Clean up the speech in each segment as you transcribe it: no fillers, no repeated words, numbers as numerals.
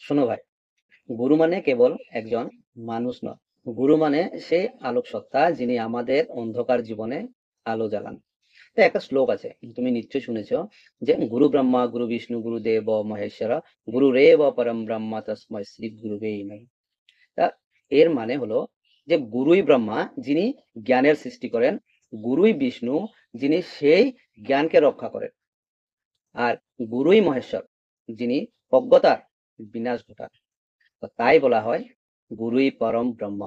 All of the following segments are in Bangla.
শোনো ভাই, গুরু মানে কেবল একজন মানুষ নয়। গুরু মানে সেই আলোক সত্তা যিনি আমাদের অন্ধকার জীবনে আলো জ্বালান। তো একটা শ্লোক আছে, তুমি নিশ্চয়ই শুনেছো, যে গুরু ব্রহ্মা গুরু বিষ্ণু গুরু দেব মহেশ্বর গুরুরেব পরম ব্রহ্মা তস্মৈ শ্রী গুরুবে নমঃ। তা এর মানে হলো যে গুরুই ব্রহ্মা, যিনি জ্ঞানের সৃষ্টি করেন, গুরুই বিষ্ণু, যিনি সেই জ্ঞানকে রক্ষা করেন, আর গুরুই মহেশ্বর, যিনি অজ্ঞতার বিনাশ ঘটান। তো তাই বলা হয় গুরুই পরম ব্রহ্ম।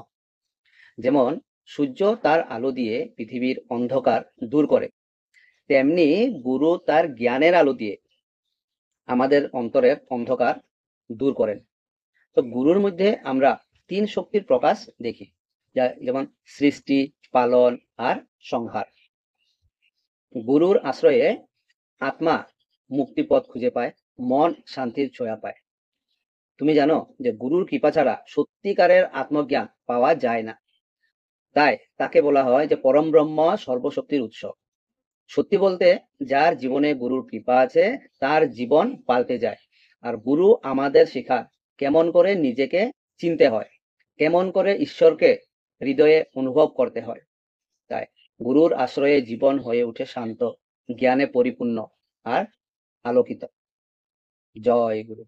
যেমন সূর্য তার আলো দিয়ে পৃথিবীর অন্ধকার দূর করে, তেমনি গুরু তার জ্ঞানের আলো দিয়ে আমাদের অন্তরের অন্ধকার দূর করেন। তো গুরুর মধ্যে আমরা তিন শক্তির প্রকাশ দেখি, যেমন সৃষ্টি, পালন আর সংহার। গুরুর আশ্রয়ে আত্মা মুক্তিপথ খুঁজে পায়, মন শান্তির ছোঁয়া পায়। তুমি জানো যে গুরুর কৃপা ছাড়া সত্যিকারের আত্মজ্ঞান পাওয়া যায় না। তাই তাকে বলা হয় যে পরম ব্রহ্ম, সর্বশক্তির উৎস। সত্যি বলতে, যার জীবনে গুরুর কৃপা আছে তার জীবন পাল্টে যায়। আর গুরু আমাদের শেখায় কেমন করে নিজেকে চিনতে হয়, কেমন করে ঈশ্বরকে হৃদয়ে অনুভব করতে হয়। তাই গুরুর আশ্রয়ে জীবন হয়ে ওঠে শান্ত, জ্ঞানে পরিপূর্ণ আর আলোকিত। জয় গুরু।